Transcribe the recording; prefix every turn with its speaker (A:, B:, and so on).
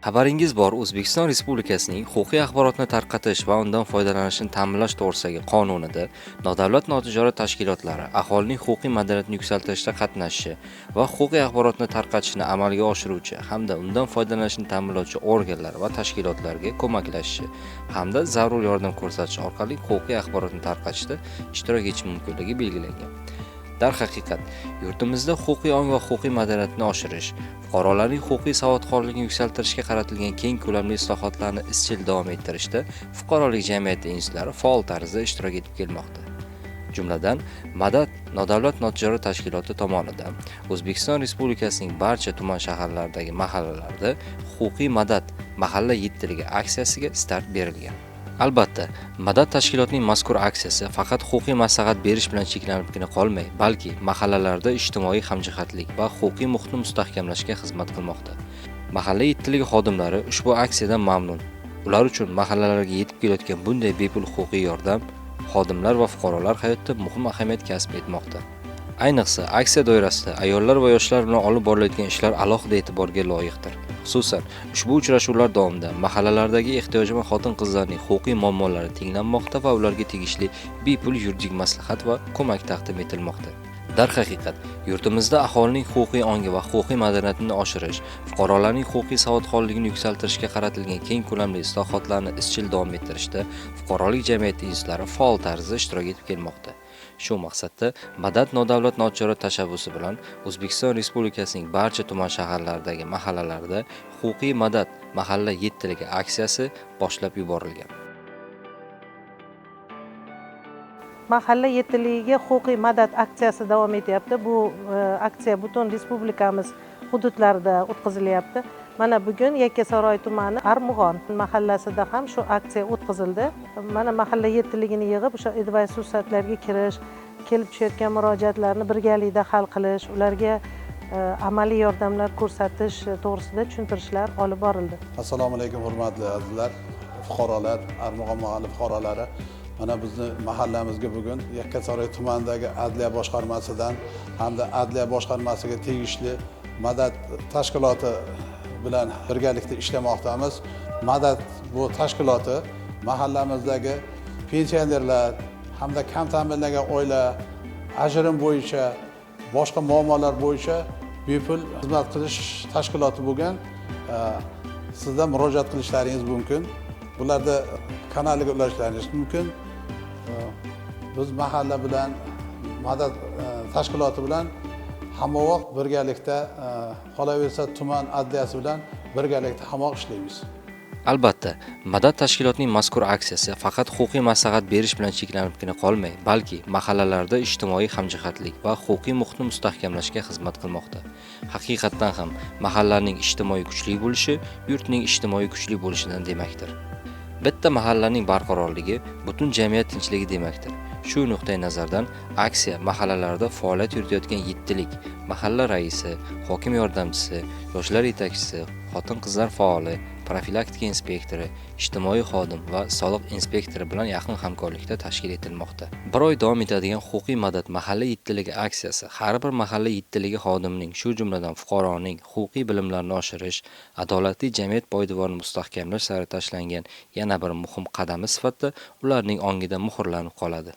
A: Xabaringiz bor, O'zbekiston Respublikasining huquqiy axborotni tarqatish va undan foydalanishni ta'minlash to'g'risidagi qonunida nodavlat notijorat tashkilotlari aholining huquqiy madaniyatini yuksaltirishda qatnashishi va huquqiy axborotni tarqatishni amalga oshiruvchi hamda undan foydalanishni ta'minlovchi organlar va tashkilotlarga ko'maklashishi hamda zarur yordam ko'rsatish orqali huquqiy axborotni tarqatishda ishtirok etishi mumkinligi belgilangan. Darhaqiqat, yurtimizda huquqiy ong va huquqiy madaniyatni oshirish, fuqarolarning huquqiy savodxonligini yuksaltirishga qaratilgan keng ko'lamli islohotlarni izchil davom ettirishda fuqarolik jamiyati institutlari faol tarzda ishtirok etib kelmoqda. Jumladan, Madad nodavlat notijorat tashkiloti tomonidan O'zbekiston Respublikasining barcha tuman shaharlaridagi mahallalarda huquqiy madad mahalla yettiligi aksiyasiga start berilgan. Albatta, Madad tashkilotining mazkur aksiyasi faqat huquqiy maslahat berish bilan cheklanibgina qolmay, balki mahallalarda ijtimoiy hamjihatlik va huquqiy muhitni mustahkamlashga xizmat qilmoqda. Mahalla yettiligi xodimlari ushbu aksiyadan mamnun. Ular uchun mahallalarga yetib kelayotgan bunday bepul huquqiy yordam xodimlar va fuqarolar hayotida muhim ahamiyat kasb etmoqda. Ayniqsa, aksiya doirasida ayollar va yoshlar bilan olib borilayotgan ishlar alohida e'tiborga loyiqdir. Xususan, ushbu uchrashuvlar davomida mahallalardagi ehtiyojmand xotin-qizlarning huquqiy muammolari tinglanmoqda va ularga tegishli bepul yuridik maslahat va ko'mak taqdim etilmoqda. Darhaqiqat, yurtimizda aholining huquqiy ongi va huquqiy madaniyatini oshirish, fuqarolarning huquqiy savodxonligini yuksaltirishga qaratilgan keng ko'lamli islohotlarni izchil davom ettirishda fuqarolik jamiyati institutlari faol tarzda ishtirok etib kelmoqda. Shu maqsadda Madad nodavlat notijorat tashabbusi bilan O'zbekiston Respublikasining barcha tuman shaharlaridagi mahallalarda huquqiy madad mahalla yettiligi aksiyasi boshlab yuborilgan.
B: Mahalla yettiligiga huquqiy madad aksiyasi davom etyapti. Bu aksiya butun respublikamiz hududlarida o'tkazilyapti. Mana bugun Yakkasaroy tumani Armug'on mahallasida ham shu aksiya o'tkazildi. Mana mahalla yettiligini yig'ib, o'sha advice suhbatlarga kirish, kelib tushayotgan murojaatlarni birgalikda hal qilish, ularga amaliy yordamlar ko'rsatish to'g'risida tushuntirishlar olib borildi.
C: Assalomu alaykum hurmatli azizlar, fuqarolar, Armug'on mahalla fuqarolari. Mana bizni mahallamizga bugun Yakkasaroy tumanidagi adliya boshqarmasidan hamda adliya boshqarmasiga tegishli Madad tashkiloti bilan birgalikda ishlamoqdamiz. Madad bu tashkiloti mahallamizdagi pensionerlar hamda kam ta'minlangan oila, ajrim bo'yicha, boshqa muammolar bo'yicha bepul xizmat qilish tashkiloti bo'lgan. Sizdan murojaat qilishlaringiz mumkin. Bularda kanaliga ulashishlaringiz mumkin. Biz mahalla bilan Madad tashkiloti bilan hamovoq birgalikda, qolaversa tuman adliyasi bilan birgalikda hamovoq ishlaymiz.
A: Albatta, Madad tashkilotining mazkur aksiyasi faqat huquqiy maslahat berish bilan cheklanibgina qolmay, balki mahallalarda ijtimoiy hamjihatlik va huquqiy muhitni mustahkamlashga xizmat qilmoqda. Haqiqatdan ham mahallaning ijtimoiy kuchli bo'lishi yurtning ijtimoiy kuchli bo'lishidan demakdir. Bitta mahallaning barqarorligi butun jamiyat tinchligi demakdir. Shu nuqtai nazardan aksiya mahallalarda faoliyat yuritayotgan yettilik, mahalla raisi, hokim yordamchisi, yoshlar yetakchisi, xotin-qizlar faoli, profilaktika inspektori, ijtimoiy xodim va soliq inspektori bilan yaqin hamkorlikda tashkil etilmoqda. Bir oy davom etadigan huquqiy madad mahalla yettiligi aksiyasi har bir mahalla yettiligi xodimining, shu jumladan fuqaroning huquqiy bilimlarini oshirish, adolatli jamiyat poydevorini mustahkamlash sari tashlangan yana bir muhim qadami sifatida ularning ongida muhrlanib qoladi.